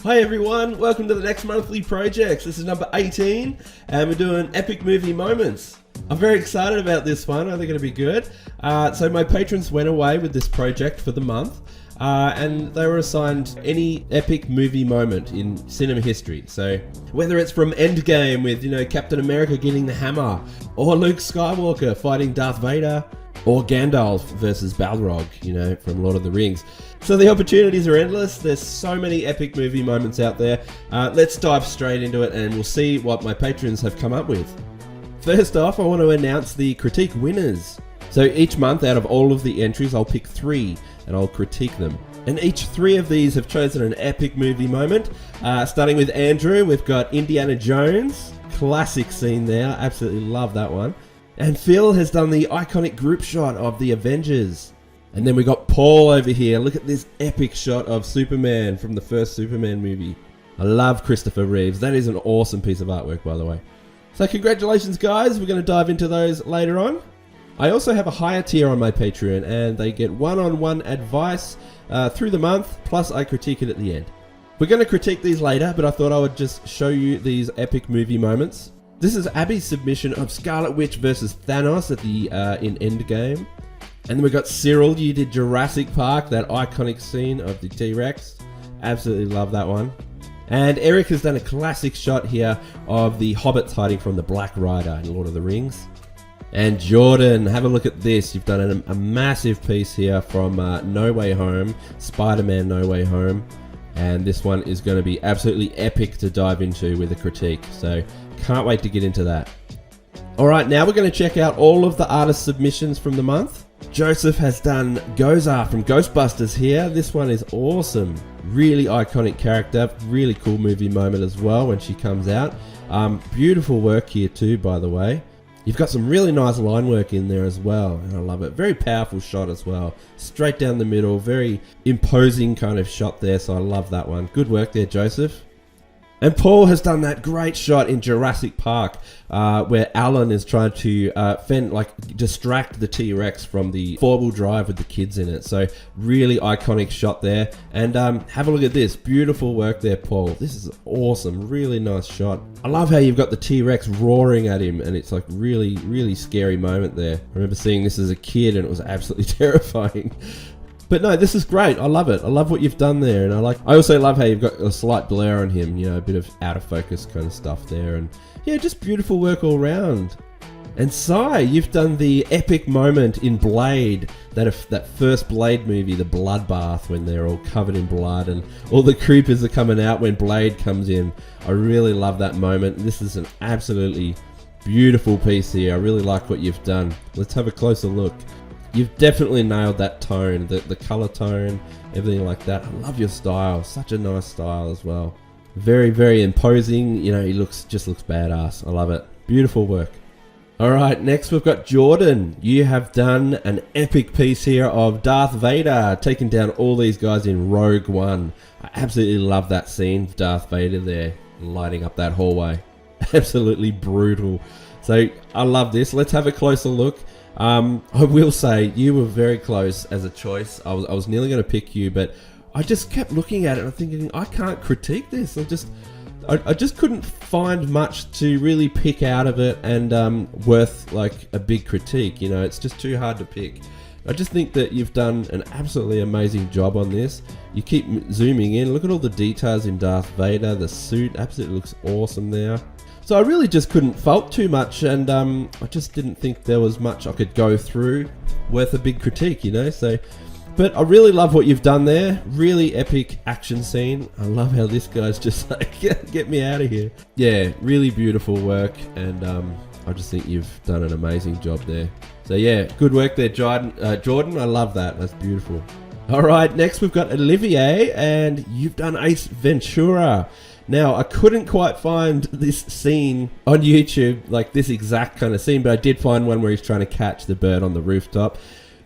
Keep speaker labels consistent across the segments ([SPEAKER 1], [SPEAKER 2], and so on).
[SPEAKER 1] Hi everyone, welcome to the next monthly projects. This is number 18 and we're doing epic movie moments. I'm very excited about this one. I think it'll be good. So my patrons went away with this project for the month and they were assigned any epic movie moment in cinema history. So whether it's from Endgame with, Captain America getting the hammer, or Luke Skywalker fighting Darth Vader, or Gandalf versus Balrog, from Lord of the Rings. So the opportunities are endless. There's so many epic movie moments out there. Let's dive straight into it and we'll see what my patrons have come up with. First off, I want to announce the critique winners. So each month out of all of the entries, I'll pick 3 and I'll critique them. And each 3 of these have chosen an epic movie moment. Starting with Andrew, we've got Indiana Jones. Classic scene there. Absolutely love that one. And Phil has done the iconic group shot of the Avengers. And then we got Paul over here. Look at this epic shot of Superman from the first Superman movie. I love Christopher Reeves. That is an awesome piece of artwork, by the way. So congratulations, guys. We're going to dive into those later on. I also have a higher tier on my Patreon, and they get one-on-one advice through the month, plus I critique it at the end. We're going to critique these later, but I thought I would just show you these epic movie moments. This is Abby's submission of Scarlet Witch versus Thanos at the in Endgame. And then we got Cyril, you did Jurassic Park, that iconic scene of the T-Rex. Absolutely love that one. And Eric has done a classic shot here of the hobbits hiding from the Black Rider in Lord of the Rings. And Jordan, have a look at this. You've done a massive piece here from No Way Home, Spider-Man No Way Home. And this one is going to be absolutely epic to dive into with a critique. So can't wait to get into that. Alright, now we're going to check out all of the artist submissions from the month. Joseph has done Gozer from Ghostbusters here. This one is awesome. Really iconic character. Really cool movie moment as well when she comes out. Beautiful work here too, by the way. You've got some really nice line work in there as well, and I love it. Very powerful shot as well. Straight down the middle, very imposing kind of shot there, so I love that one. Good work there, Joseph. And Paul has done that great shot in Jurassic Park where Alan is trying to distract the T-Rex from the four-wheel drive with the kids in it. So really iconic shot there. And have a look at this. Beautiful work there, Paul. This is awesome. Really nice shot. I love how you've got the T-Rex roaring at him and it's like really, really scary moment there. I remember seeing this as a kid and it was absolutely terrifying. But no, this is great. I love it. I love what you've done there. And I also love how you've got a slight blur on him, a bit of out of focus kind of stuff there. And yeah, just beautiful work all around. And Sai, you've done the epic moment in Blade, that first Blade movie, the bloodbath, when they're all covered in blood and all the creepers are coming out when Blade comes in. I really love that moment. This is an absolutely beautiful piece here. I really like what you've done. Let's have a closer look. You've definitely nailed that tone, the color tone, everything like that. I love your style. Such a nice style as well. Very, very imposing. He just looks badass. I love it. Beautiful work. All right, next we've got Jordan. You have done an epic piece here of Darth Vader taking down all these guys in Rogue One. I absolutely love that scene of Darth Vader there lighting up that hallway. Absolutely brutal. So I love this. Let's have a closer look. I will say you were very close as a choice. I was nearly going to pick you, but I just kept looking at it and thinking I can't critique this. I just couldn't find much to really pick out of it and worth like a big critique. It's just too hard to pick. I just think that you've done an absolutely amazing job on this. You keep zooming in. Look at all the details in Darth Vader. The suit absolutely looks awesome there. So I really just couldn't fault too much, and I just didn't think there was much I could go through worth a big critique, So, but I really love what you've done there. Really epic action scene. I love how this guy's just like, get me out of here. Yeah, really beautiful work, and I just think you've done an amazing job there. So yeah, good work there, Jordan. I love that. That's beautiful. All right, next we've got Olivier, and you've done Ace Ventura. Now, I couldn't quite find this scene on YouTube, like this exact kind of scene, but I did find one where he's trying to catch the bird on the rooftop.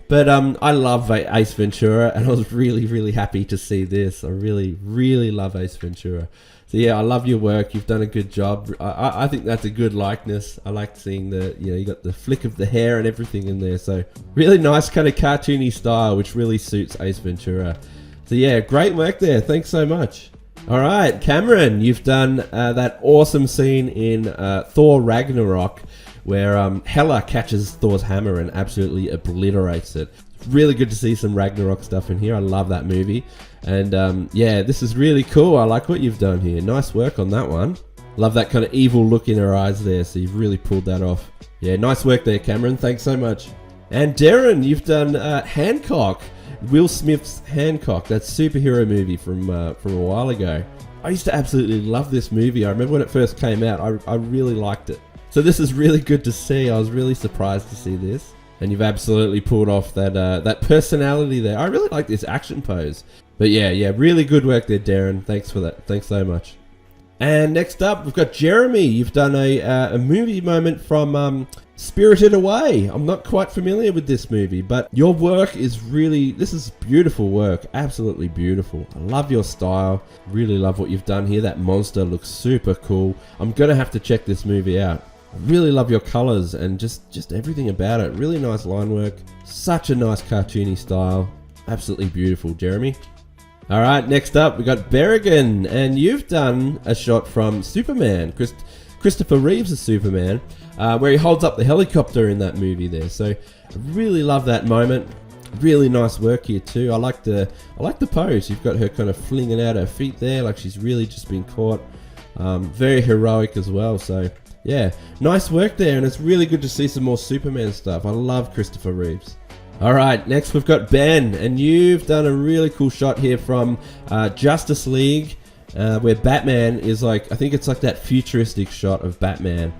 [SPEAKER 1] But I love Ace Ventura, and I was really, really happy to see this. I really, really love Ace Ventura. So yeah, I love your work. You've done a good job. I think that's a good likeness. I like seeing you got the flick of the hair and everything in there. So really nice kind of cartoony style, which really suits Ace Ventura. So yeah, great work there. Thanks so much. All right, Cameron, you've done that awesome scene in Thor Ragnarok where Hela catches Thor's hammer and absolutely obliterates it. Really good to see some Ragnarok stuff in here. I love that movie. And yeah, this is really cool. I like what you've done here. Nice work on that one. Love that kind of evil look in her eyes there, so you've really pulled that off. Yeah, nice work there, Cameron. Thanks so much. And Darren, you've done Hancock. Will Smith's Hancock, that superhero movie from a while ago. I used to absolutely love this movie. I remember when it first came out, I really liked it. So this is really good to see. I was really surprised to see this. And you've absolutely pulled off that personality there. I really like this action pose. But yeah, really good work there, Darren. Thanks for that. Thanks so much. And next up, we've got Jeremy. You've done a movie moment from Spirited Away. I'm not quite familiar with this movie, but your work is really, this is beautiful work. Absolutely beautiful. I love your style. Really love what you've done here. That monster looks super cool. I'm going to have to check this movie out. I really love your colors and just everything about it. Really nice line work. Such a nice cartoony style. Absolutely beautiful, Jeremy. All right, next up, we got Berrigan, and you've done a shot from Superman, Christopher Reeves' Superman, where he holds up the helicopter in that movie there. So I really love that moment. Really nice work here too. I like the pose. You've got her kind of flinging out her feet there, like she's really just been caught. Very heroic as well. So yeah, nice work there, and it's really good to see some more Superman stuff. I love Christopher Reeves. Alright, next we've got Ben, and you've done a really cool shot here from Justice League, where Batman is like, I think it's like that futuristic shot of Batman,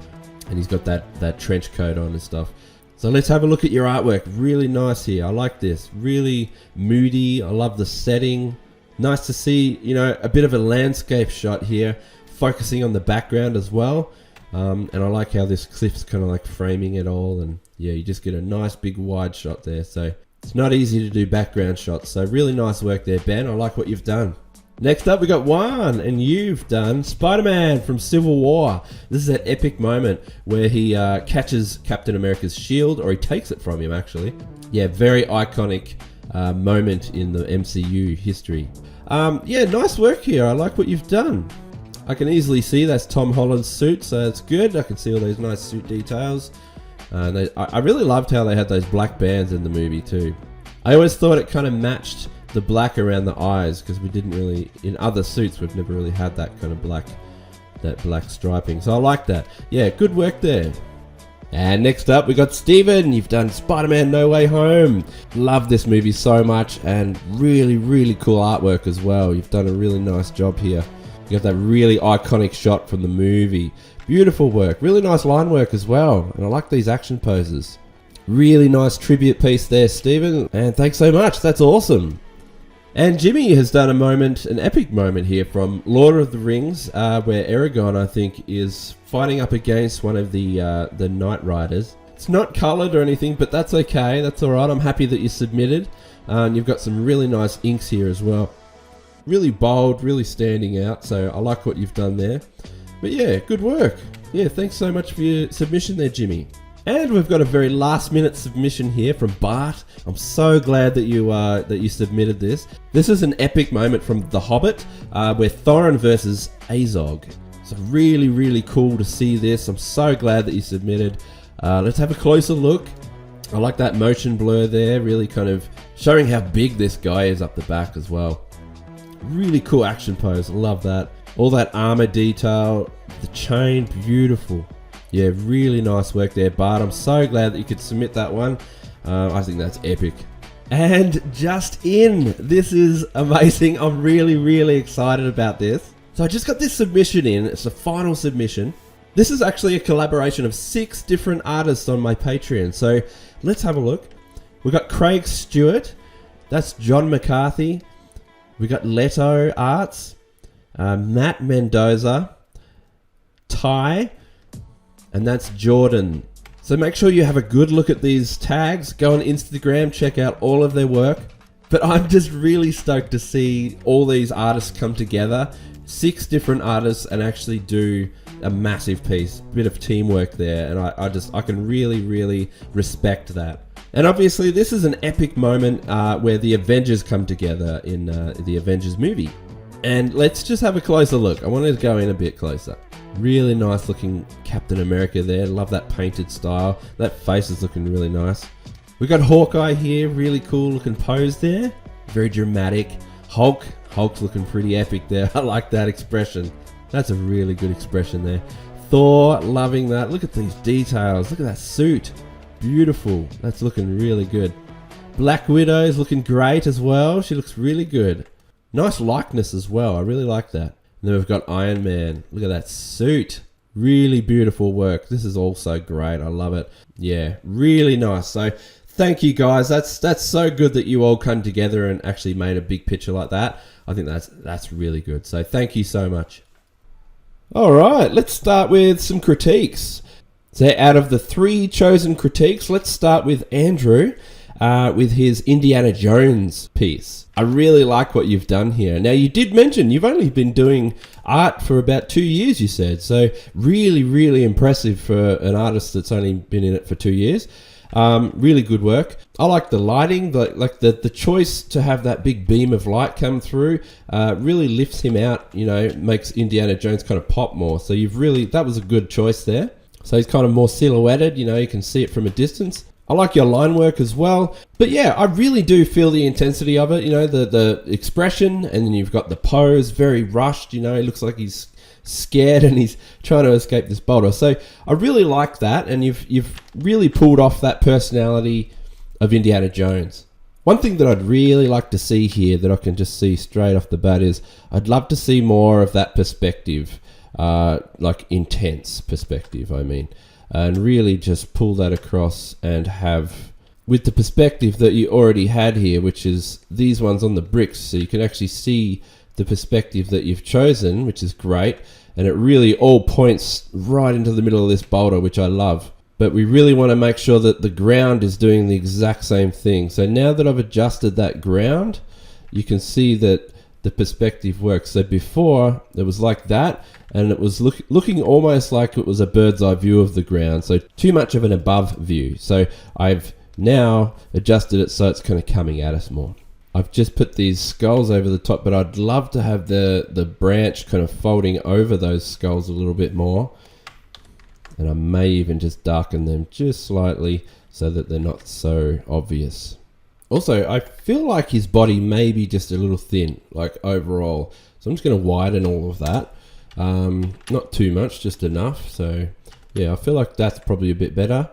[SPEAKER 1] and he's got that trench coat on and stuff. So let's have a look at your artwork. Really nice here. I like this. Really moody. I love the setting. Nice to see, a bit of a landscape shot here, focusing on the background as well. And I like how this cliff's kind of like framing it all, and yeah, you just get a nice big wide shot there. So it's not easy to do background shots. So really nice work there, Ben. I like what you've done. Next up, we got Juan, and you've done Spider-Man from Civil War. This is that epic moment where he catches Captain America's shield, or he takes it from him, actually. Yeah, very iconic moment in the MCU history. Yeah, nice work here. I like what you've done. I can easily see that's Tom Holland's suit, so that's good. I can see all those nice suit details. I really loved how they had those black bands in the movie too. I always thought it kind of matched the black around the eyes, because we didn't really, in other suits, we've never really had that kind of black striping. So I like that. Yeah, good work there. And next up, we got Steven. You've done Spider-Man No Way Home. Love this movie so much, and really, really cool artwork as well. You've done a really nice job here. You got that really iconic shot from the movie. Beautiful work. Really nice line work as well. And I like these action poses. Really nice tribute piece there, Stephen. And thanks so much. That's awesome. And Jimmy has done an epic moment here from Lord of the Rings, where Aragorn, I think, is fighting up against one of the Knight Riders. It's not coloured or anything, but that's okay. That's alright. I'm happy that you submitted. You've got some really nice inks here as well. Really bold, really standing out, so I like what you've done there. But yeah, good work. Yeah, thanks so much for your submission there, Jimmy. And we've got a very last minute submission here from Bart. I'm so glad that you submitted this. This is an epic moment from The Hobbit, where Thorin versus Azog. So really, really cool to see this. I'm so glad that you submitted. Let's have a closer look. I like that motion blur there, really kind of showing how big this guy is up the back as well. Really cool action pose. I love that. All that armor detail, the chain, beautiful. Yeah, really nice work there, Bart. I'm so glad that you could submit that one. I think that's epic. And just in, this is amazing. I'm really, really excited about this. So I just got this submission in. It's the final submission. This is actually a collaboration of 6 different artists on my Patreon. So let's have a look. We've got Craig Stewart. That's John McCarthy. We got Leto Arts, Matt Mendoza, Ty, and that's Jordan. So make sure you have a good look at these tags. Go on Instagram, check out all of their work. But I'm just really stoked to see all these artists come together, 6 different artists, and actually do a massive piece. Bit of teamwork there, and I can really, really respect that. And obviously this is an epic moment where the Avengers come together in the Avengers movie. And let's just have a closer look. I wanted to go in a bit closer. Really nice looking Captain America there. Love that painted style. That face is looking really nice. We got Hawkeye here. Really cool looking pose there. Very dramatic. Hulk's looking pretty epic there. I like that expression. That's a really good expression there. Thor, loving that. Look at these details. Look at that suit. Beautiful. That's looking really good. Black Widow is looking great as well. She looks really good. Nice likeness as well. I really like that. And then we've got Iron Man. Look at that suit. Really beautiful work. This is also great. I love it. Yeah, really nice. So thank you guys. That's so good that you all come together and actually made a big picture like that. I think that's really good. So thank you so much. All right, let's start with some critiques. So out of the 3 chosen critiques, let's start with Andrew with his Indiana Jones piece. I really like what you've done here. Now, you did mention you've only been doing art for about 2 years, you said. So really, really impressive for an artist that's only been in it for 2 years. Really good work. I like the lighting, the choice to have that big beam of light come through really lifts him out, makes Indiana Jones kind of pop more. So that was a good choice there. So he's kind of more silhouetted, you can see it from a distance. I like your line work as well. But yeah, I really do feel the intensity of it, the expression, and then you've got the pose, very rushed, it looks like he's scared and he's trying to escape this boulder. So I really like that, and you've really pulled off that personality of Indiana Jones. One thing that I'd really like to see here that I can just see straight off the bat is I'd love to see more of that perspective, like intense perspective, I mean, and really just pull that across and have with the perspective that you already had here, which is these ones on the bricks, so you can actually see the perspective that you've chosen, which is great, and it really all points right into the middle of this boulder, which I love. But we really want to make sure that the ground is doing the exact same thing. So now that I've adjusted that ground, you can see that the perspective works. So before it was like that, and it was looking almost like it was a bird's eye view of the ground, so too much of an above view. So I've now adjusted it so it's kind of coming at us more. I've just put these skulls over the top, but I'd love to have the branch kind of folding over those skulls a little bit more. And I may even just darken them just slightly so that they're not so obvious. Also, I feel like his body may be just a little thin, like overall. So I'm just going to widen all of that. Not too much, just enough. So yeah, I feel like that's probably a bit better.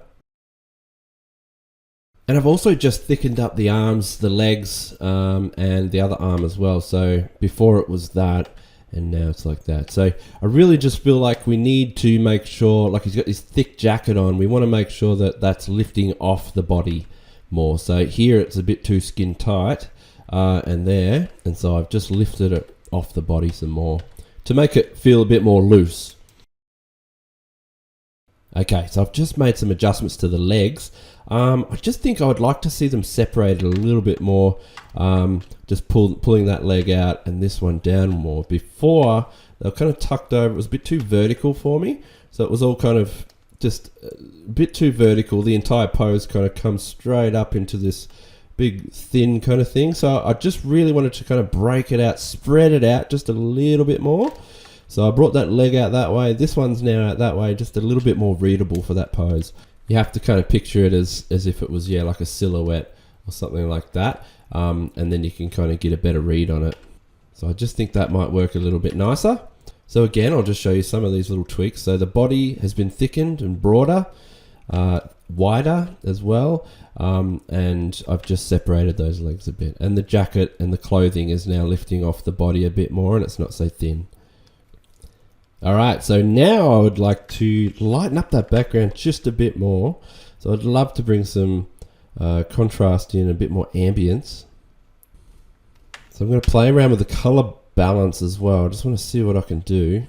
[SPEAKER 1] And I've also just thickened up the arms, the legs, and the other arm as well. So before it was that, and now it's like that. So I really just feel like we need to make sure, like he's got this thick jacket on, we want to make sure that that's lifting off the body more. So here it's a bit too skin tight, and there. And so I've just lifted it off the body some more to make it feel a bit more loose. Okay, so I've just made some adjustments to the legs. I just think I would like to see them separated a little bit more. Just pulling that leg out and this one down more. Before, they were kind of tucked over. It was a bit too vertical for me. So it was all kind of just a bit too vertical. The entire pose kind of comes straight up into this big thin kind of thing. So I just really wanted to kind of break it out, spread it out just a little bit more. So I brought that leg out that way. This one's now out that way, just a little bit more readable for that pose. You have to kind of picture it as if it was, like a silhouette or something like that. And then you can kind of get a better read on it. So I just think that might work a little bit nicer. So again, I'll just show you some of these little tweaks. So the body has been thickened and broader, wider as well. And I've just separated those legs a bit. And the jacket and the clothing is now lifting off the body a bit more, and it's not so thin. All right, so now I would like to lighten up that background just a bit more. So I'd love to bring some contrast in, a bit more ambience. So I'm going to play around with the color balance as well. I just want to see what I can do.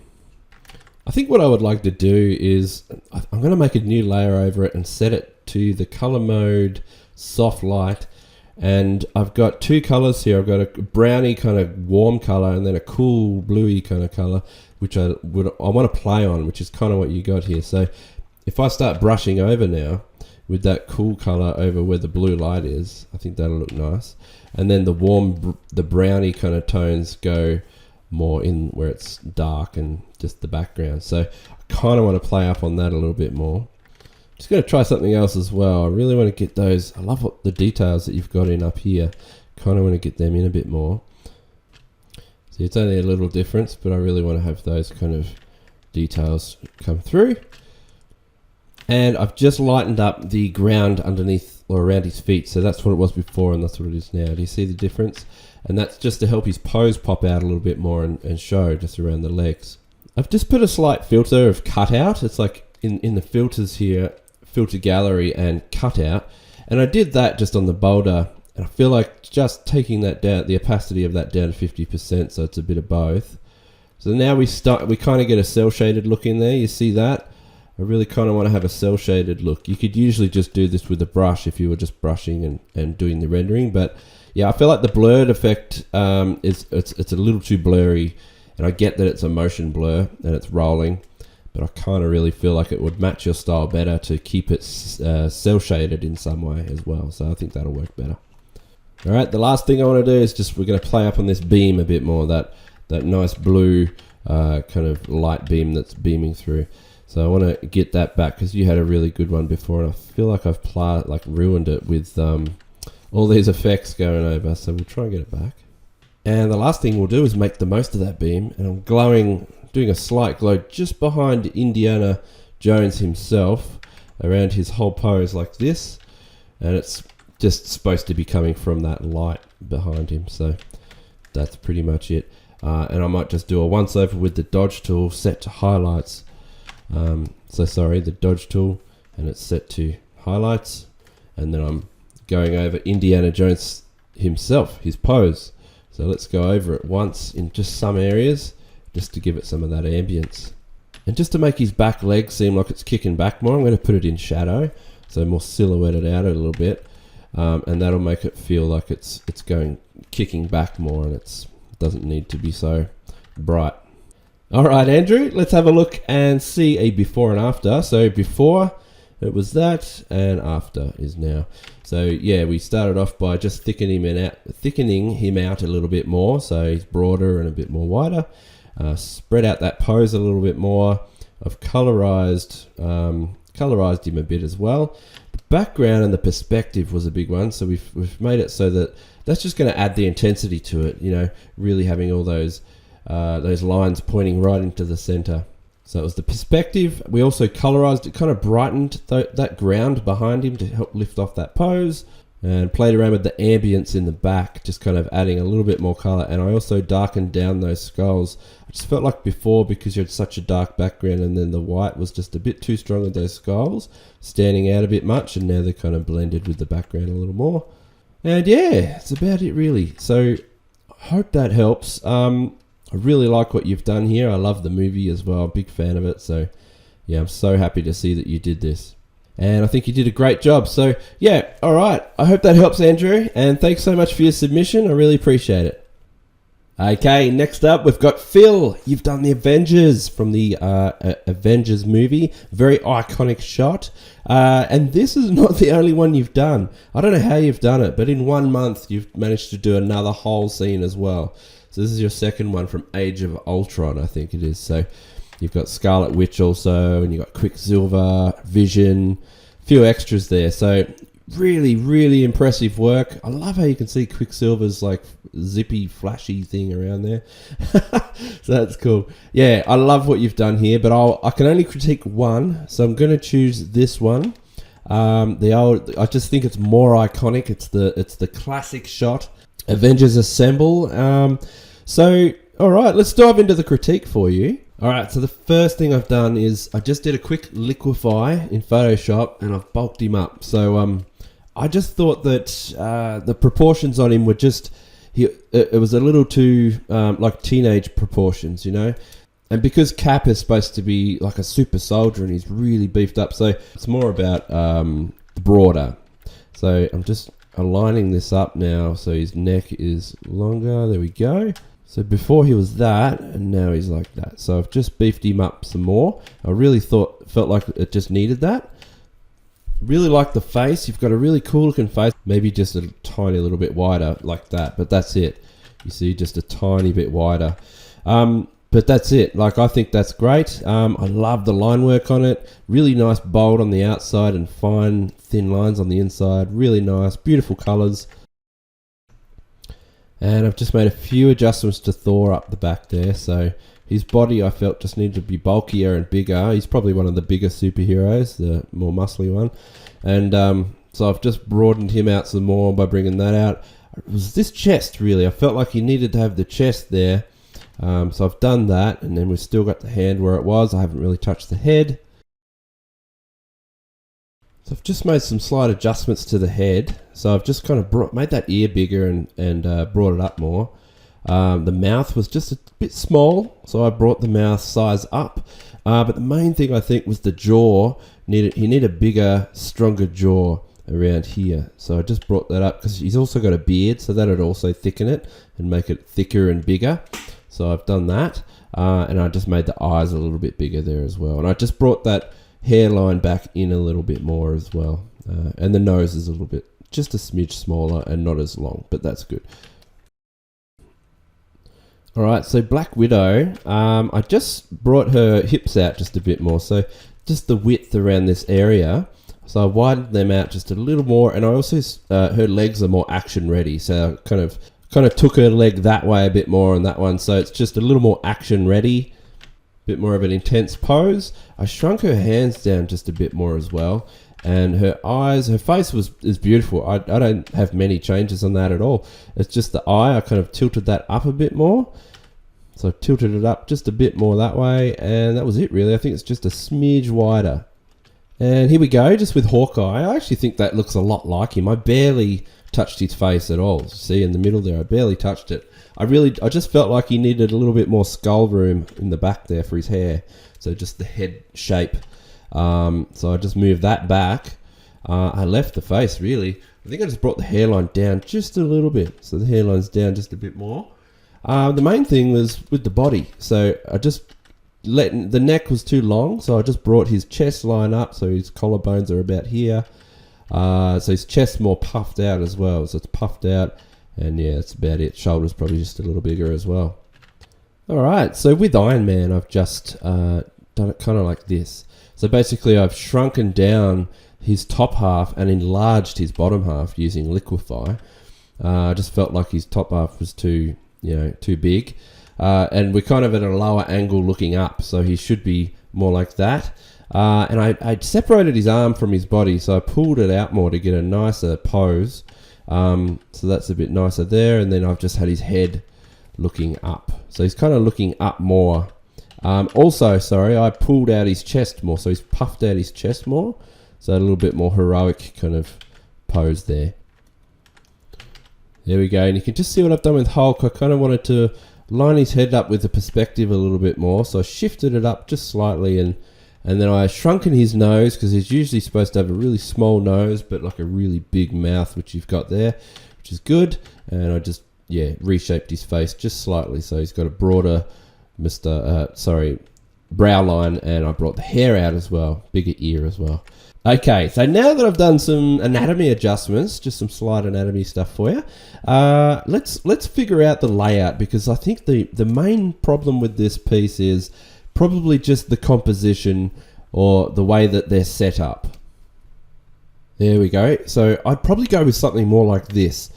[SPEAKER 1] I think what I would like to do is I'm going to make a new layer over it and set it to the color mode soft light. And I've got two colors here. I've got a browny kind of warm color and then a cool bluey kind of color, which I want to play on, which is kind of what you got here. So if I start brushing over now with that cool color over where the blue light is, I think that'll look nice. And then the warm, the browny kind of tones go more in where it's dark and just the background. So I kind of want to play up on that a little bit more. Just going to try something else as well. I really want to get those. I love what the details that you've got in up here. Kind of want to get them in a bit more. See, it's only a little difference, but I really want to have those kind of details come through. And I've just lightened up the ground underneath or around his feet. So that's what it was before and that's what it is now. Do you see the difference? And that's just to help his pose pop out a little bit more and show just around the legs. I've just put a slight filter of cutout. It's like in the filters here, filter gallery and cutout. And I did that just on the boulder. And I feel like just taking that down, the opacity of that down to 50%, so it's a bit of both. So now we kind of get a cell shaded look in there. You see that? I really kind of want to have a cell shaded look. You could usually just do this with a brush if you were just brushing and doing the rendering. But yeah, I feel like the blurred effect it's a little too blurry. And I get that it's a motion blur and it's rolling. But I kind of really feel like it would match your style better to keep it cell shaded in some way as well. So I think that'll work better. All right, the last thing I want to do is we're going to play up on this beam a bit more, that nice blue kind of light beam that's beaming through. So I want to get that back because you had a really good one before, and I feel like I've ruined it with all these effects going over. So we'll try and get it back. And the last thing we'll do is make the most of that beam, and I'm doing a slight glow just behind Indiana Jones himself, around his whole pose like this, and it's just supposed to be coming from that light behind him. So that's pretty much it. And I might just do a once over with the dodge tool set to highlights. The dodge tool, and it's set to highlights, and then I'm going over Indiana Jones himself, his pose. So let's go over it once in just some areas, just to give it some of that ambience. And just to make his back leg seem like it's kicking back more, I'm going to put it in shadow, so more silhouetted out a little bit. And that'll make it feel like it's kicking back more, and it doesn't need to be so bright. All right, Andrew, let's have a look and see a before and after. So before it was that, and after is now. So yeah, we started off by just thickening him out a little bit more, so he's broader and a bit more wider. Spread out that pose a little bit more. I've colorized him a bit as well. The background and the perspective was a big one, so we've made it so that that's just going to add the intensity to it. You know, really having all those lines pointing right into the center. So it was the perspective. We also colorized it, kind of brightened that ground behind him to help lift off that pose, and played around with the ambience in the back, just kind of adding a little bit more color. And I also darkened down those skulls. I just felt like before, because you had such a dark background and then the white was just a bit too strong with those skulls, standing out a bit much, and now they're kind of blended with the background a little more. And yeah, that's about it really. So I hope that helps. I really like what you've done here. I love the movie as well. Big fan of it. So yeah, I'm so happy to see that you did this. And I think you did a great job. So yeah, all right. I hope that helps, Andrew. And thanks so much for your submission. I really appreciate it. Okay, next up, we've got Phil. You've done the Avengers from the Avengers movie. Very iconic shot. And this is not the only one you've done. I don't know how you've done it, but in 1 month, you've managed to do another whole scene as well. So this is your second one from Age of Ultron, I think it is. So you've got Scarlet Witch also, and you've got Quicksilver, Vision, a few extras there. So really, really impressive work. I love how you can see Quicksilver's like zippy, flashy thing around there. So that's cool. Yeah, I love what you've done here, but I can only critique one, so I'm going to choose this one. I just think it's more iconic. It's the classic shot. Avengers Assemble. So, all right, let's dive into the critique for you. All right, so the first thing I've done is I just did a quick liquify in Photoshop, and I've bulked him up. So I just thought that the proportions on him were it was a little too like teenage proportions, you know. And because Cap is supposed to be like a super soldier and he's really beefed up, so it's more about broader. So I'm just aligning this up now so his neck is longer. There we go. So before he was that, and now he's like that. So I've just beefed him up some more. I really felt like it just needed that. Really like the face. You've got a really cool looking face. Maybe just a tiny little bit wider like that, but that's it. You see, just a tiny bit wider. But that's it. Like, I think that's great. I love the line work on it. Really nice bold on the outside and fine thin lines on the inside. Really nice, beautiful colours. And I've just made a few adjustments to Thor up the back there. So his body, I felt, just needed to be bulkier and bigger. He's probably one of the bigger superheroes, the more muscly one. And so I've just broadened him out some more by bringing that out. It was this chest, really. I felt like he needed to have the chest there. So I've done that, and then we've still got the hand where it was. I haven't really touched the head. So I've just made some slight adjustments to the head. So I've just kind of made that ear bigger and brought it up more. The mouth was just a bit small, so I brought the mouth size up. But the main thing, I think, was the jaw. He needed a bigger, stronger jaw around here. So I just brought that up because he's also got a beard, so that would also thicken it and make it thicker and bigger. So I've done that, and I just made the eyes a little bit bigger there as well. And I just brought that hairline back in a little bit more as well. And the nose is a little bit, just a smidge smaller and not as long, but that's good. Alright, so Black Widow, I just brought her hips out just a bit more. So just the width around this area. So I widened them out just a little more, and I also, her legs are more action ready. So I kind of took her leg that way a bit more on that one, so it's just a little more action ready, a bit more of an intense pose. I shrunk her hands down just a bit more as well, and her eyes, her face is beautiful. I don't have many changes on that at all. It's just the eye, I kind of tilted that up a bit more. So I tilted it up just a bit more that way, and that was it really. I think it's just a smidge wider. And here we go, just with Hawkeye. I actually think that looks a lot like him. I barely touched his face at all. See, in the middle there, I barely touched it. I just felt like he needed a little bit more skull room in the back there for his hair. So just the head shape. So I just moved that back. I left the face, really. I think I just brought the hairline down just a little bit. So the hairline's down just a bit more. The main thing was with the body. So I just the neck was too long, so I just brought his chest line up, so his collarbones are about here. So his chest's more puffed out as well, so it's puffed out, and yeah, that's about it. Shoulders probably just a little bigger as well. Alright, so with Iron Man, I've just done it kind of like this. So basically I've shrunken down his top half and enlarged his bottom half using Liquify. I just felt like his top half was too big. And we're kind of at a lower angle looking up, so he should be more like that. And I separated his arm from his body, so I pulled it out more to get a nicer pose. So that's a bit nicer there, and then I've just had his head looking up. So he's kind of looking up more. Also, sorry, I pulled out his chest more, so he's puffed out his chest more. So a little bit more heroic kind of pose there. There we go, and you can just see what I've done with Hulk. I kind of wanted to line his head up with the perspective a little bit more, so I shifted it up just slightly, and then I shrunken his nose, because he's usually supposed to have a really small nose but like a really big mouth, which you've got there, which is good. And I just reshaped his face just slightly, so he's got a broader brow line, and I brought the hair out as well, bigger ear as well. Okay, so now that I've done some anatomy adjustments, just some slight anatomy stuff for you, let's figure out the layout, because I think the main problem with this piece is probably just the composition or the way that they're set up. There we go. So I'd probably go with something more like this.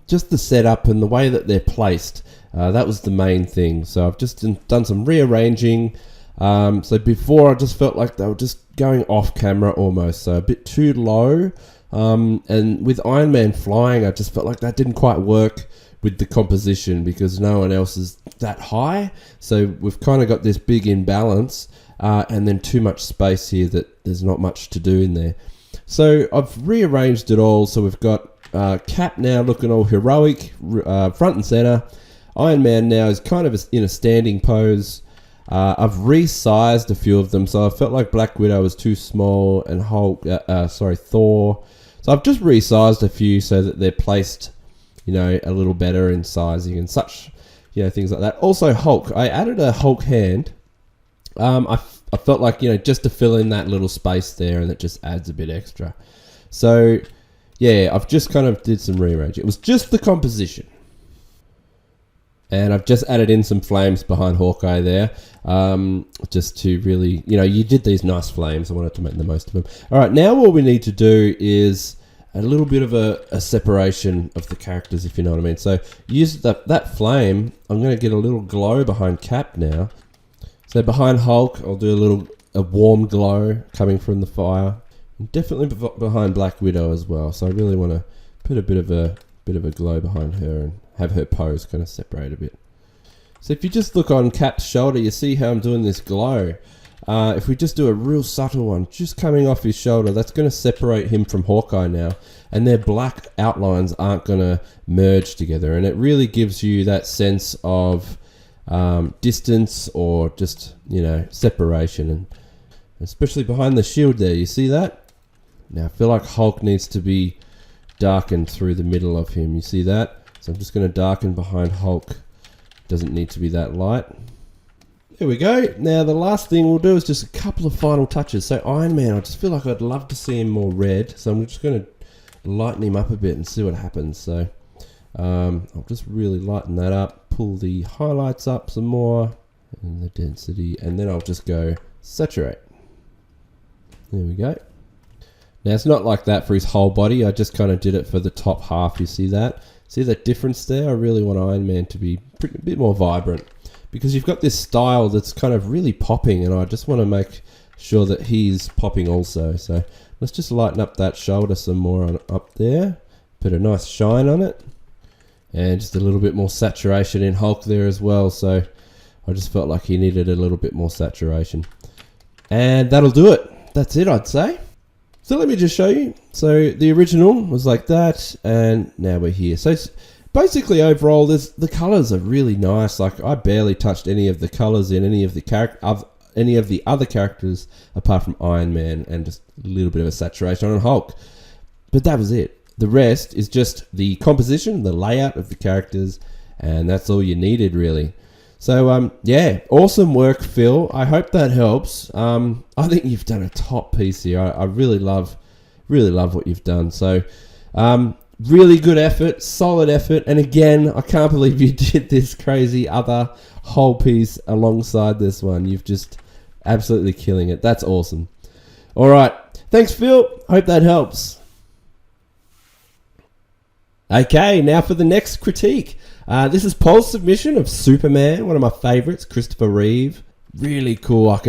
[SPEAKER 1] Just the setup and the way that they're placed. That was the main thing. So I've just done some rearranging. So before I just felt like they were just going off camera almost, so a bit too low. And with Iron Man flying, I just felt like that didn't quite work with the composition, because no one else is that high. So we've kind of got this big imbalance, and then too much space here that there's not much to do in there. So I've rearranged it all. So we've got Cap now looking all heroic, front and center. Iron Man now is kind of in a standing pose. I've resized a few of them, so I felt like Black Widow was too small, and Thor. So I've just resized a few so that they're placed, a little better in sizing and such, things like that. Also Hulk, I added a Hulk hand. I felt like, just to fill in that little space there, and it just adds a bit extra. So yeah, I've just kind of did some rearrange. It was just the composition. And I've just added in some flames behind Hawkeye there, just to really, you did these nice flames. I wanted to make the most of them. All right, now what we need to do is a little bit of a separation of the characters, if you know what I mean. So use that flame. I'm going to get a little glow behind Cap now. So behind Hulk, I'll do a warm glow coming from the fire. And definitely behind Black Widow as well. So I really want to put a bit of a glow behind her and have her pose kind of separate a bit. So if you just look on Cap's shoulder, you see how I'm doing this glow. If we just do a real subtle one, just coming off his shoulder, that's going to separate him from Hawkeye now. And their black outlines aren't going to merge together. And it really gives you that sense of distance or just, separation. And especially behind the shield there, you see that? Now I feel like Hulk needs to be darkened through the middle of him. You see that? So I'm just going to darken behind Hulk. Doesn't need to be that light. There we go. Now the last thing we'll do is just a couple of final touches. So Iron Man, I just feel like I'd love to see him more red. So I'm just going to lighten him up a bit and see what happens. So I'll just really lighten that up. Pull the highlights up some more. And the density. And then I'll just go saturate. There we go. Now it's not like that for his whole body. I just kind of did it for the top half. You see that? See that difference there? I really want Iron Man to be a bit more vibrant because you've got this style that's kind of really popping, and I just want to make sure that he's popping also. So let's just lighten up that shoulder some more up there. Put a nice shine on it, and just a little bit more saturation in Hulk there as well. So I just felt like he needed a little bit more saturation, and that'll do it. That's it, I'd say. So let me just show you. So the original was like that, and now we're here. So basically overall, the colors are really nice. Like I barely touched any of the colors in any of the other characters apart from Iron Man, and just a little bit of a saturation on Hulk. But that was it. The rest is just the composition, the layout of the characters, and that's all you needed really. So, yeah, awesome work, Phil. I hope that helps. I think you've done a top piece here. I really love what you've done. So, really good effort, solid effort. And again, I can't believe you did this crazy other whole piece alongside this one. You've just absolutely killing it. That's awesome. All right. Thanks, Phil. Hope that helps. Okay, now for the next critique. This is Paul's submission of Superman, one of my favorites, Christopher Reeve. Really cool. I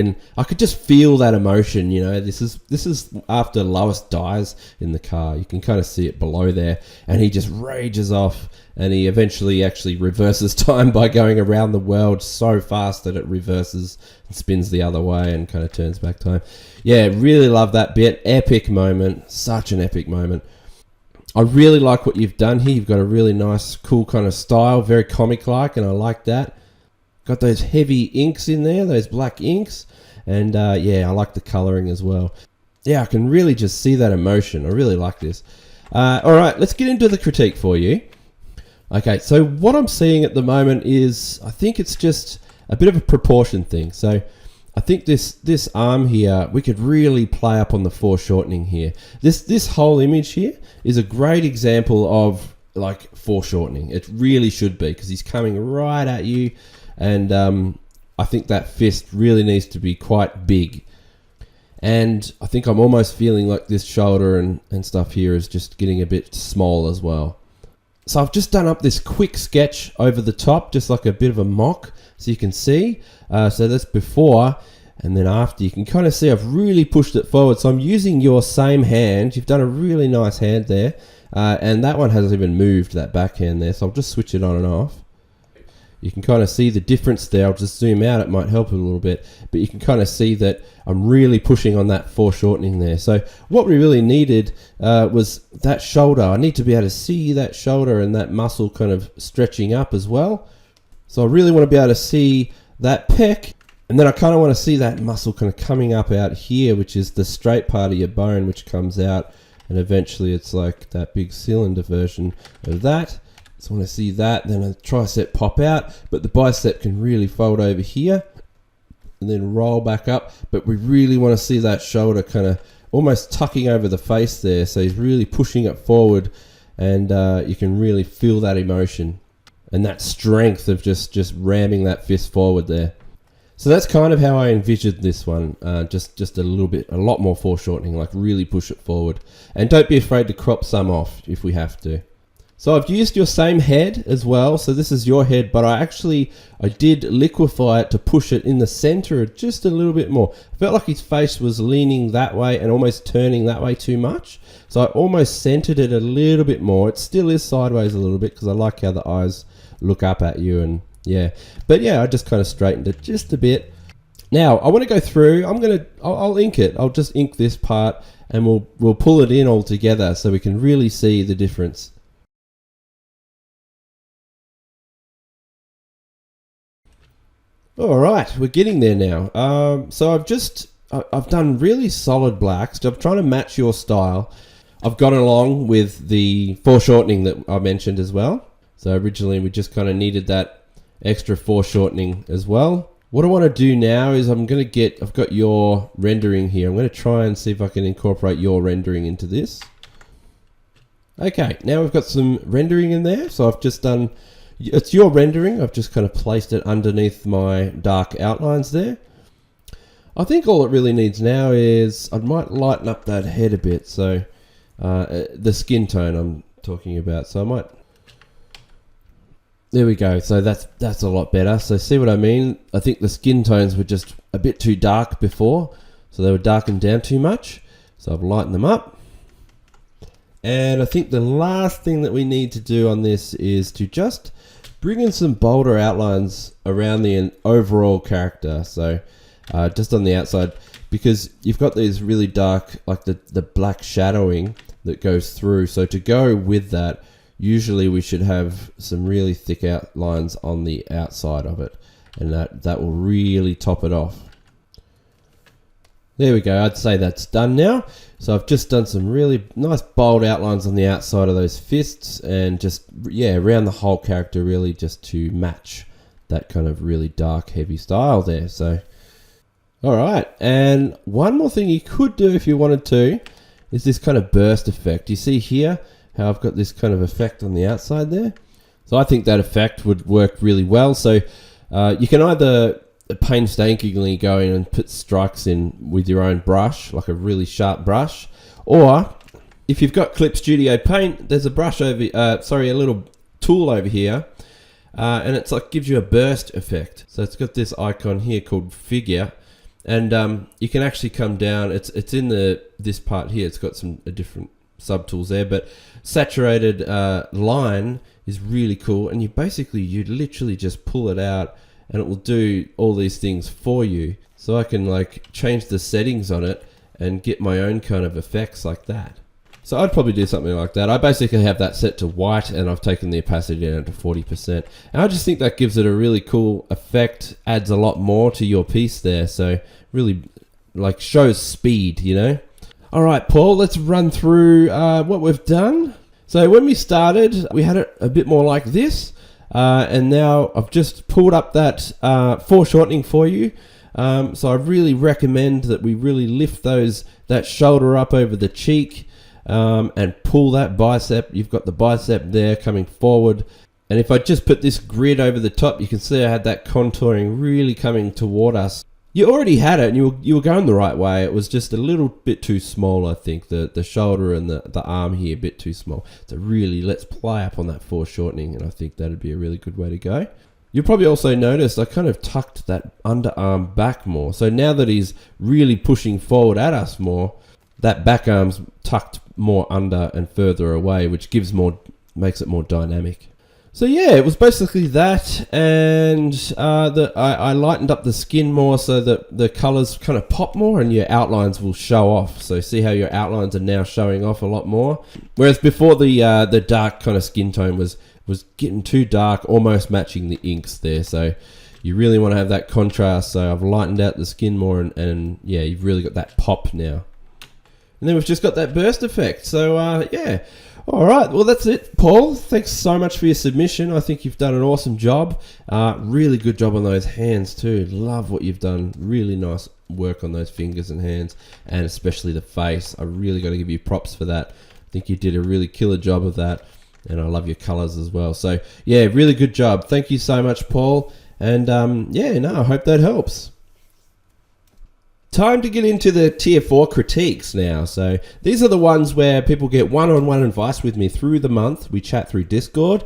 [SPEAKER 1] could just feel that emotion, This is after Lois dies in the car. You can kind of see it below there, and he just rages off, and he eventually actually reverses time by going around the world so fast that it reverses and spins the other way and kind of turns back time. Yeah, really love that bit. Epic moment. Such an epic moment. I really like what you've done here. You've got a really nice, cool kind of style, very comic-like, and I like that. Got those heavy inks in there, those black inks, and yeah, I like the colouring as well. Yeah, I can really just see that emotion. I really like this. All right, let's get into the critique for you. Okay, so what I'm seeing at the moment is, I think it's just a bit of a proportion thing. So I think this arm here, we could really play up on the foreshortening here. This whole image here is a great example of like foreshortening. It really should be, because he's coming right at you, and I think that fist really needs to be quite big. And I think I'm almost feeling like this shoulder and stuff here is just getting a bit small as well. So I've just done up this quick sketch over the top, just like a bit of a mock, so you can see. So that's before, and then after you can kind of see I've really pushed it forward. So I'm using your same hand. You've done a really nice hand there, and that one hasn't even moved, that backhand there. So I'll just switch it on and off. You can kind of see the difference there. I'll just zoom out, it might help a little bit, but you can kind of see that I'm really pushing on that foreshortening there. So what we really needed was that shoulder. I need to be able to see that shoulder and that muscle kind of stretching up as well. So I really want to be able to see that pec, and then I kind of want to see that muscle kind of coming up out here, which is the straight part of your bone, which comes out, and eventually it's like that big cylinder version of that. So I want to see that, then a tricep pop out, but the bicep can really fold over here and then roll back up. But we really want to see that shoulder kind of almost tucking over the face there. So he's really pushing it forward, and you can really feel that emotion. and that strength of just ramming that fist forward there. So that's kind of how I envisioned this one, just a lot more foreshortening, like really push it forward. And don't be afraid to crop some off if we have to. So I've used your same head as well, so this is your head, but I did liquefy it to push it in the center just a little bit more. I felt like his face was leaning that way and almost turning that way too much, so I almost centered it a little bit more. It still is sideways a little bit because I like how the eyes look up at you, and yeah. But yeah, I just kind of straightened it just a bit. Now I want to go through. I'll ink it. I'll just ink this part, and we'll pull it in all together so we can really see the difference. All right, we're getting there now. So I've done really solid blacks. I'm trying to match your style. I've gone along with the foreshortening that I mentioned as well. So originally we just kind of needed that extra foreshortening as well. What I want to do now is I've got your rendering here. I'm going to try and see if I can incorporate your rendering into this. Okay, now we've got some rendering in there. So I've just done, it's your rendering. I've just kind of placed it underneath my dark outlines there. I think all it really needs now is, I might lighten up that head a bit. So the skin tone I'm talking about. So I might, there we go. So that's a lot better. So see what I mean? I think the skin tones were just a bit too dark before. So they were darkened down too much. So I've lightened them up. And I think the last thing that we need to do on this is to just bring in some bolder outlines around the overall character. So just on the outside, because you've got these really dark, like the black shadowing that goes through. So to go with that, usually we should have some really thick outlines on the outside of it, and that will really top it off. There we go. I'd say that's done now. So I've just done some really nice bold outlines on the outside of those fists, and just, yeah, around the whole character, really just to match that kind of really dark, heavy style there. So, all right. And one more thing you could do if you wanted to is this kind of burst effect. You see here how I've got this kind of effect on the outside there? So I think that effect would work really well. So you can either painstakingly go in and put strikes in with your own brush, like a really sharp brush, or if you've got Clip Studio Paint, there's a brush over, a little tool over here, and it's like gives you a burst effect. So it's got this icon here called Figure, and you can actually come down. It's in this part here. It's got some different subtools there, but saturated line is really cool, and you literally just pull it out and it will do all these things for you. So I can like change the settings on it and get my own kind of effects like that. So I'd probably do something like that. I basically have that set to white, and I've taken the opacity down to 40%. And I just think that gives it a really cool effect, adds a lot more to your piece there. So really like shows speed, you know? All right, Paul, let's run through what we've done. So when we started, we had it a bit more like this. And now I've just pulled up that foreshortening for you. So I really recommend that we really lift that shoulder up over the cheek and pull that bicep. You've got the bicep there coming forward. And if I just put this grid over the top, you can see I had that contouring really coming toward us. You already had it, and you were going the right way. It was just a little bit too small, I think. The shoulder and the arm here a bit too small. So really, let's play up on that foreshortening, and I think that'd be a really good way to go. You'll probably also notice I kind of tucked that underarm back more. So now that he's really pushing forward at us more, that back arm's tucked more under and further away, which makes it more dynamic. So yeah, it was basically that, and I lightened up the skin more so that the colors kind of pop more and your outlines will show off. So see how your outlines are now showing off a lot more, whereas before the dark kind of skin tone was getting too dark, almost matching the inks there. So you really want to have that contrast. So I've lightened out the skin more, and yeah, you've really got that pop now. And then we've just got that burst effect. So yeah. All right, well, that's it, Paul. Thanks so much for your submission. I think you've done an awesome job. Really good job on those hands too. Love what you've done. Really nice work on those fingers and hands, and especially the face. I really got to give you props for that. I think you did a really killer job of that. And I love your colors as well. So yeah, really good job. Thank you so much, Paul. And I hope that helps. Time to get into the tier 4 critiques now. So these are the ones where people get one-on-one advice with me through the month. We chat through Discord,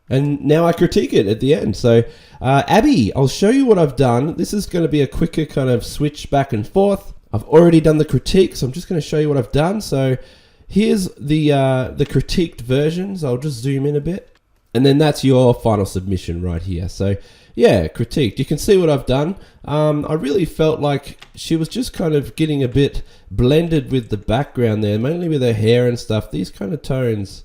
[SPEAKER 1] and now I critique it at the end. So Abby, I'll show you what I've done. This is going to be a quicker kind of switch back and forth. I've already done the critique, so I'm just going to show you what I've done. So here's the critiqued versions. I'll just zoom in a bit. And then that's your final submission right here. So yeah, critiqued. You can see what I've done. I really felt like she was just kind of getting a bit blended with the background there, mainly with her hair and stuff. These kind of tones,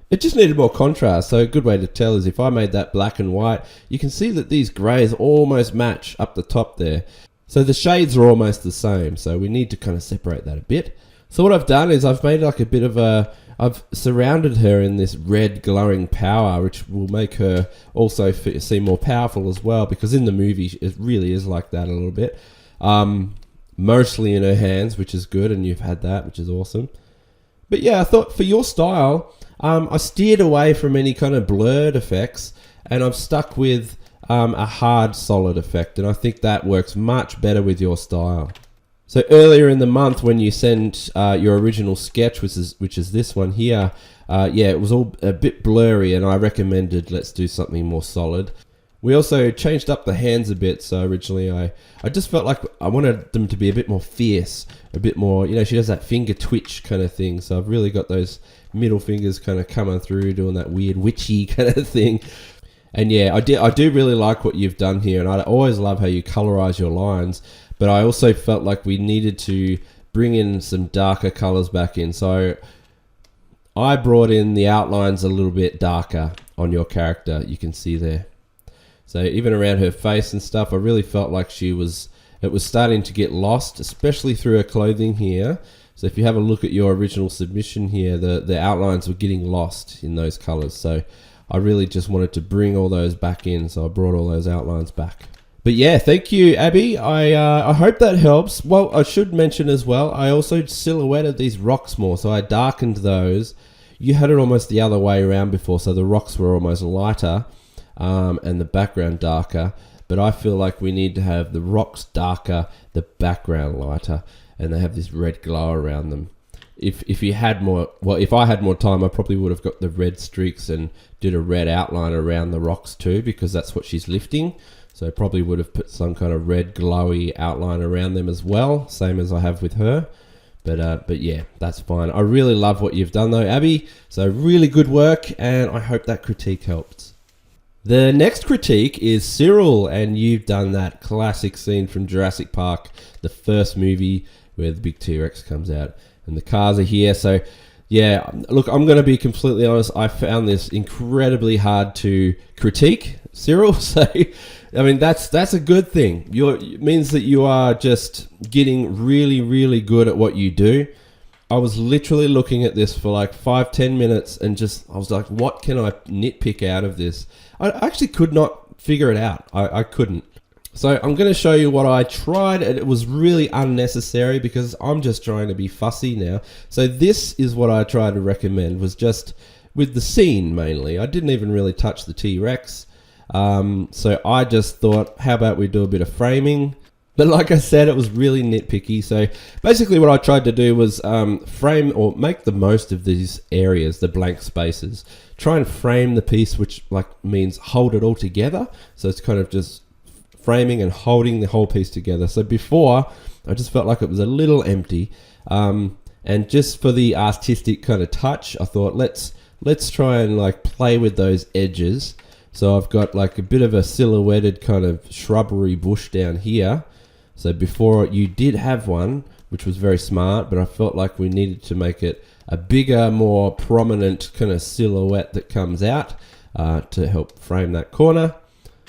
[SPEAKER 1] it just needed more contrast. So a good way to tell is if I made that black and white, you can see that these greys almost match up the top there. So the shades are almost the same. So we need to kind of separate that a bit. So what I've done is I've made like a bit of I've surrounded her in this red glowing power, which will make her also seem more powerful as well, because in the movie it really is like that a little bit. Mostly in her hands, which is good, and you've had that, which is awesome. But yeah, I thought for your style, I steered away from any kind of blurred effects, and I've stuck with a hard solid effect, and I think that works much better with your style. So earlier in the month, when you sent your original sketch, which is this one here, it was all a bit blurry, and I recommended let's do something more solid. We also changed up the hands a bit. So originally, I just felt like I wanted them to be a bit more fierce, a bit more. She does that finger twitch kind of thing. So I've really got those middle fingers kind of coming through, doing that weird witchy kind of thing. And yeah, I do really like what you've done here, and I always love how you colorize your lines. But I also felt like we needed to bring in some darker colors back in. So I brought in the outlines a little bit darker on your character. You can see there. So even around her face and stuff, I really felt like it was starting to get lost, especially through her clothing here. So if you have a look at your original submission here, the outlines were getting lost in those colors. So I really just wanted to bring all those back in. So I brought all those outlines back. But yeah, thank you, Abby. I hope that helps. Well, I should mention as well, I also silhouetted these rocks more, so I darkened those. You had it almost the other way around before, so the rocks were almost lighter and the background darker. But I feel like we need to have the rocks darker, the background lighter, and they have this red glow around them. If you had more, well, if I had more time, I probably would have got the red streaks and did a red outline around the rocks too, because that's what she's lifting. So I probably would have put some kind of red glowy outline around them as well, same as I have with her. But yeah, that's fine. I really love what you've done though, Abby. So really good work, and I hope that critique helped. The next critique is Cyril, and you've done that classic scene from Jurassic Park, the first movie where the big T-Rex comes out and the cars are here. So yeah, look, I'm going to be completely honest. I found this incredibly hard to critique, Cyril. So, I mean, that's a good thing. It means that you are just getting really, really good at what you do. I was literally looking at this for like 5-10 minutes and I was like, what can I nitpick out of this? I actually could not figure it out. I couldn't. So I'm going to show you what I tried, and it was really unnecessary because I'm just trying to be fussy now. So this is what I tried to recommend, was just with the scene mainly. I didn't even really touch the T-Rex. So I just thought, how about we do a bit of framing? But like I said, it was really nitpicky. So basically what I tried to do was frame or make the most of these areas, the blank spaces. Try and frame the piece, which like means hold it all together. So it's kind of just framing and holding the whole piece together. So before, I just felt like it was a little empty. And just for the artistic kind of touch, I thought let's try and like play with those edges. So I've got like a bit of a silhouetted kind of shrubbery bush down here. So before you did have one, which was very smart, but I felt like we needed to make it a bigger, more prominent kind of silhouette that comes out to help frame that corner,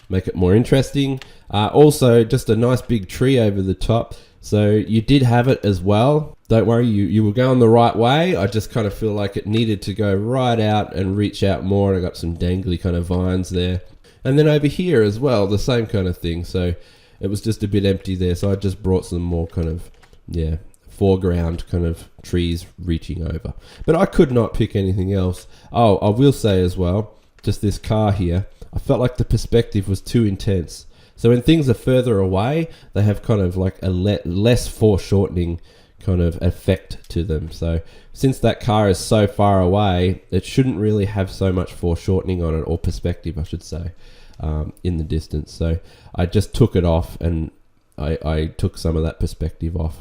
[SPEAKER 1] make it more interesting. Also, just a nice big tree over the top. So you did have it as well. Don't worry, you were going the right way. I just kind of feel like it needed to go right out and reach out more. I got some dangly kind of vines there. And then over here as well, the same kind of thing. So it was just a bit empty there. So I just brought some more kind of, foreground kind of trees reaching over. But I could not pick anything else. Oh, I will say as well, just this car here, I felt like the perspective was too intense. So when things are further away, they have kind of like a less foreshortening kind of effect to them. So since that car is so far away, it shouldn't really have so much foreshortening on it, or perspective I should say, in the distance. So I just took it off, and I took some of that perspective off.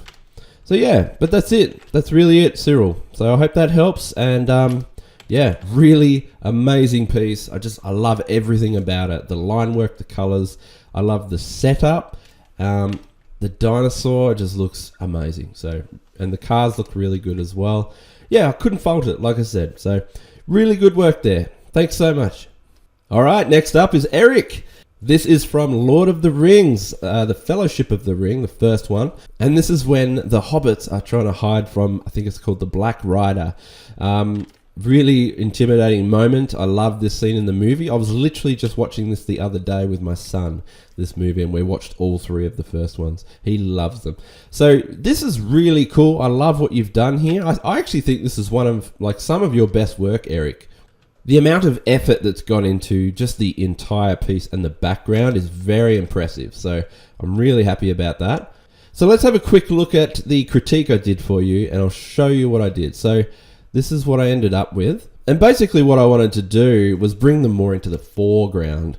[SPEAKER 1] So yeah, but that's it. That's really it, Cyril. So I hope that helps. And yeah, really amazing piece. I love everything about it. The line work, the colors. I love the setup. The dinosaur just looks amazing. So, and the cars look really good as well. Yeah, I couldn't fault it, like I said. So really good work there. Thanks so much. All right, next up is Eric. This is from Lord of the Rings, the Fellowship of the Ring, the first one. And this is when the hobbits are trying to hide from, I think it's called the Black Rider. Really intimidating moment. I love this scene in the movie. I was literally just watching this the other day with my son, this movie, and we watched all three of the first ones. He loves them. So this is really cool. I love what you've done here. I actually think this is one of like some of your best work, Eric. The amount of effort that's gone into just the entire piece and the background is very impressive. So I'm really happy about that. So let's have a quick look at the critique I did for you, and I'll show you what I did. So this is what I ended up with. And basically what I wanted to do was bring them more into the foreground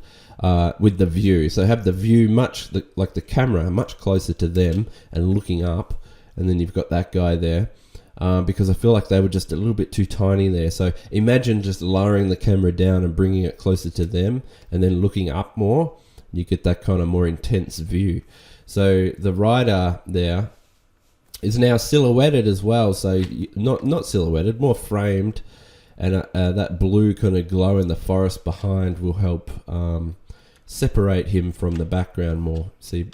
[SPEAKER 1] with the view. So have the view like the camera much closer to them and looking up. And then you've got that guy there. Because I feel like they were just a little bit too tiny there. So imagine just lowering the camera down and bringing it closer to them and then looking up more. You get that kind of more intense view. So the rider there is now silhouetted as well. So not silhouetted, more framed. And that blue kind of glow in the forest behind will help separate him from the background more. See,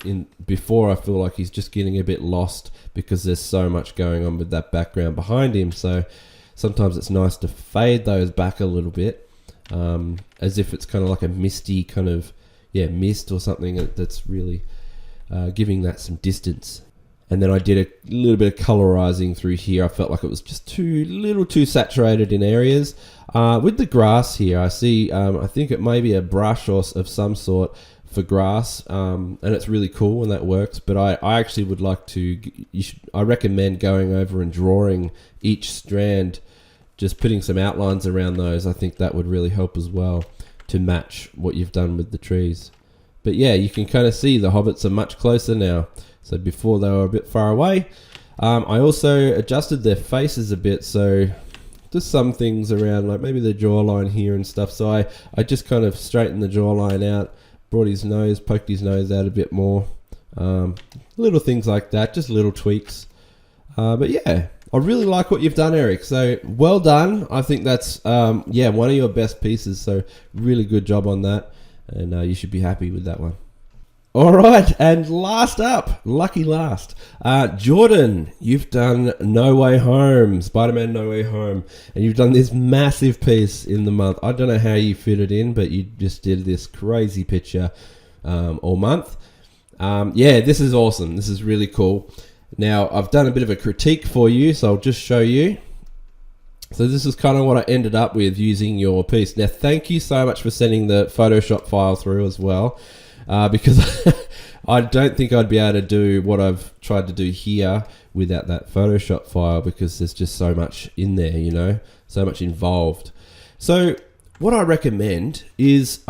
[SPEAKER 1] before I feel like he's just getting a bit lost because there's so much going on with that background behind him. So sometimes it's nice to fade those back a little bit, as if it's kind of like a misty kind of mist or something that's really giving that some distance. And then I did a little bit of colorizing through here. I felt like it was just too saturated in areas. With the grass here, I see, I think it may be a brush of some sort for grass, and it's really cool when that works. But I actually would like to, I recommend going over and drawing each strand, just putting some outlines around those. I think that would really help as well to match what you've done with the trees. But yeah, you can kind of see the hobbits are much closer now. So before they were a bit far away. I also adjusted their faces a bit, so just some things around, like maybe the jawline here and stuff. So I just kind of straightened the jawline out, brought his nose, poked his nose out a bit more. Little things like that, just little tweaks. But yeah, I really like what you've done, Eric. So well done. I think that's one of your best pieces. So really good job on that, and you should be happy with that one. All right, and last up, lucky last, Jordan, you've done No Way Home, Spider-Man No Way Home, and you've done this massive piece in the month. I don't know how you fit it in, but you just did this crazy picture all month. This is awesome. This is really cool. Now, I've done a bit of a critique for you, so I'll just show you. So this is kind of what I ended up with using your piece. Now, thank you so much for sending the Photoshop file through as well. Because I don't think I'd be able to do what I've tried to do here without that Photoshop file, because there's just so much in there, so much involved. So what I recommend is,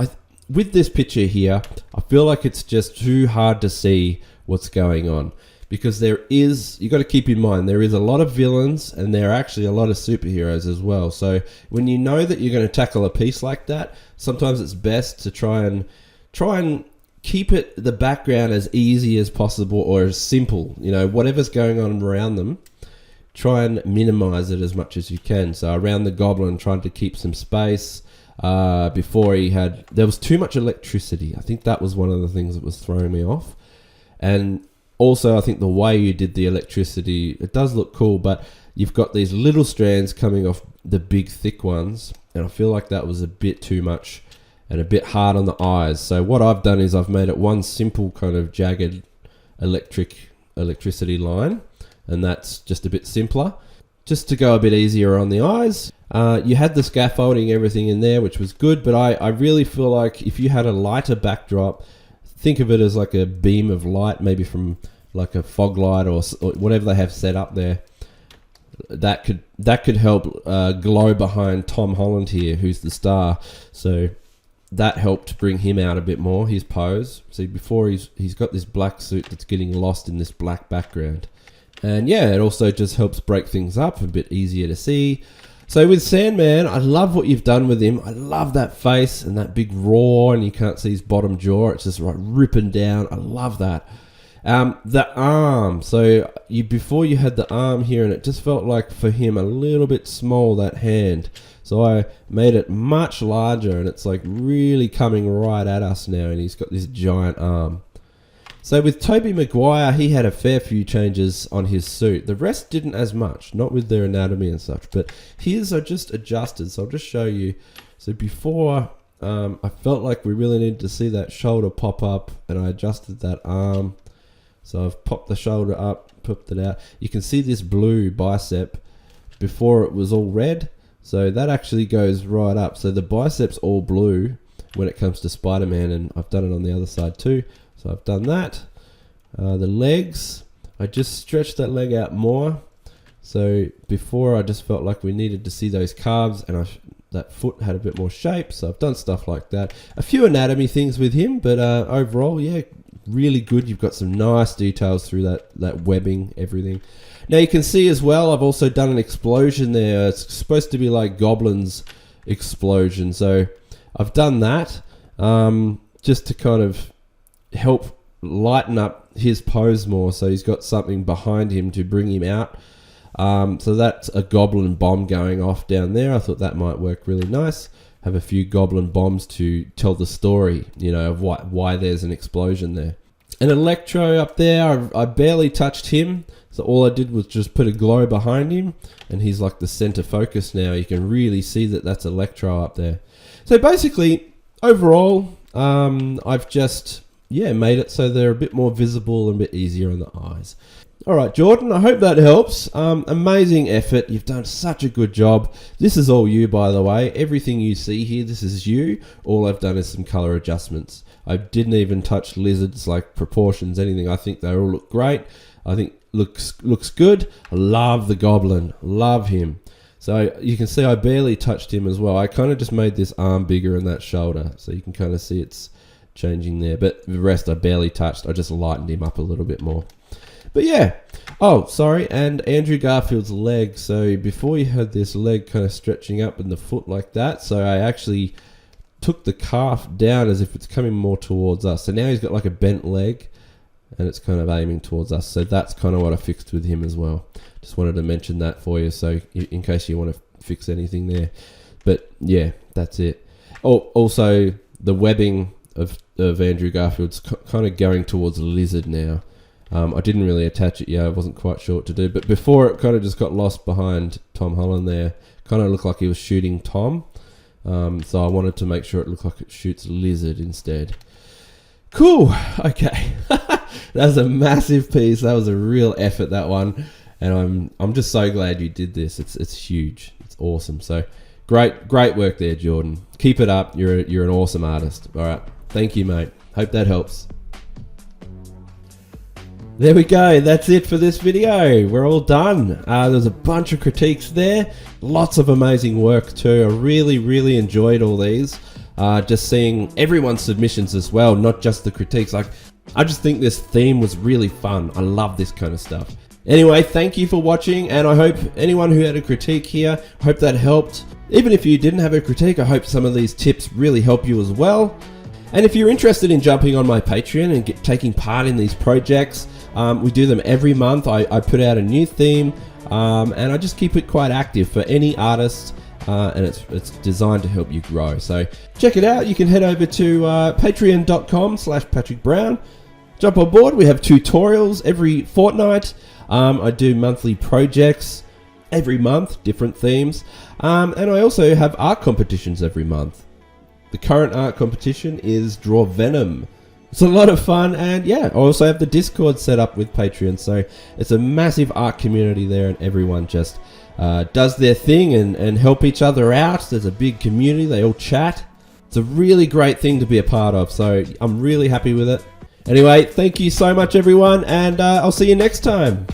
[SPEAKER 1] with this picture here, I feel like it's just too hard to see what's going on, because you got to keep in mind, there is a lot of villains and there are actually a lot of superheroes as well. So when you know that you're going to tackle a piece like that, sometimes it's best to try and keep the background as easy as possible, or as simple, whatever's going on around them, try and minimize it as much as you can. So around the goblin, trying to keep some space. Before there was too much electricity. I think that was one of the things that was throwing me off. And also, I think the way you did the electricity, it does look cool, but you've got these little strands coming off the big thick ones, and I feel like that was a bit too much and a bit hard on the eyes. So what I've done is I've made it one simple kind of jagged electricity line, and that's just a bit simpler. Just to go a bit easier on the eyes. You had the scaffolding, everything in there, which was good, but I really feel like if you had a lighter backdrop, think of it as like a beam of light, maybe from like a fog light or whatever they have set up there. That could help glow behind Tom Holland here, who's the star. So that helped bring him out a bit more, his pose. See, before he's got this black suit that's getting lost in this black background. And yeah, it also just helps break things up, a bit easier to see. So with Sandman, I love what you've done with him. I love that face and that big roar, and you can't see his bottom jaw. It's just right ripping down. I love that. The arm. So before you had the arm here, and it just felt like for him a little bit small, that hand. So I made it much larger, and it's like really coming right at us now, and he's got this giant arm. So with Tobey Maguire, he had a fair few changes on his suit. The rest didn't as much, not with their anatomy and such, but his are just adjusted. So I'll just show you. So before, I felt like we really needed to see that shoulder pop up, and I adjusted that arm. So I've popped the shoulder up, popped it out. You can see this blue bicep. Before it was all red, so that actually goes right up. So the bicep's all blue when it comes to Spider-Man, and I've done it on the other side too. So I've done that. The legs, I just stretched that leg out more. So before I just felt like we needed to see those calves, and that foot had a bit more shape. So I've done stuff like that. A few anatomy things with him, but overall, yeah, really good. You've got some nice details through that webbing, everything. Now you can see as well, I've also done an explosion there. It's supposed to be like Goblin's explosion. So I've done that just to kind of help lighten up his pose more, so he's got something behind him to bring him out. So that's a goblin bomb going off down there. I thought that might work really nice. Have a few goblin bombs to tell the story, of why there's an explosion there. And Electro up there, I barely touched him, so all I did was just put a glow behind him, and he's like the center focus now. You can really see that that's Electro up there. So basically, overall, I've just made it so they're a bit more visible and a bit easier on the eyes. All right, Jordan, I hope that helps. Amazing effort. You've done such a good job. This is all you, by the way. Everything you see here, this is you. All I've done is some color adjustments. I didn't even touch lizards, like proportions, anything. I think they all look great. I think looks good. I love the goblin. Love him. So you can see I barely touched him as well. I kind of just made this arm bigger and that shoulder. So you can kind of see it's changing there. But the rest I barely touched. I just lightened him up a little bit more. But yeah. Oh, sorry. And Andrew Garfield's leg. So before you had this leg kind of stretching up and the foot like that. So I actually took the calf down as if it's coming more towards us. So now he's got like a bent leg and it's kind of aiming towards us. So that's kind of what I fixed with him as well. Just wanted to mention that for you. So in case you want to fix anything there. But yeah, that's it. Oh, also the webbing of Andrew Garfield's kind of going towards a lizard now. I didn't really attach it yet. I wasn't quite sure what to do. But before it kind of just got lost behind Tom Holland there. Kind of looked like he was shooting Tom. So I wanted to make sure it looked like it shoots lizard instead. Cool. Okay. That was a massive piece. That was a real effort, that one. And I'm just so glad you did this. It's huge. It's awesome. So great work there, Jordan. Keep it up. You're an awesome artist. All right. Thank you, mate. Hope that helps. There we go. That's it for this video. We're all done. There's a bunch of critiques there. Lots of amazing work too. I really enjoyed all these. Just seeing everyone's submissions as well, not just the critiques. I just think this theme was really fun. I love this kind of stuff. Anyway, thank you for watching, and I hope anyone who had a critique here, I hope that helped. Even if you didn't have a critique, I hope some of these tips really help you as well. And if you're interested in jumping on my Patreon and taking part in these projects, we do them every month. I put out a new theme, and I just keep it quite active for any artist, and it's designed to help you grow. So check it out. You can head over to patreon.com/PatrickBrown. Jump on board. We have tutorials every fortnight. I do monthly projects every month, different themes, and I also have art competitions every month. The current art competition is Draw Venom. It's a lot of fun, and yeah, I also have the Discord set up with Patreon, so it's a massive art community there, and everyone just does their thing and help each other out. There's a big community, they all chat. It's a really great thing to be a part of, so I'm really happy with it. Anyway, thank you so much everyone, and I'll see you next time.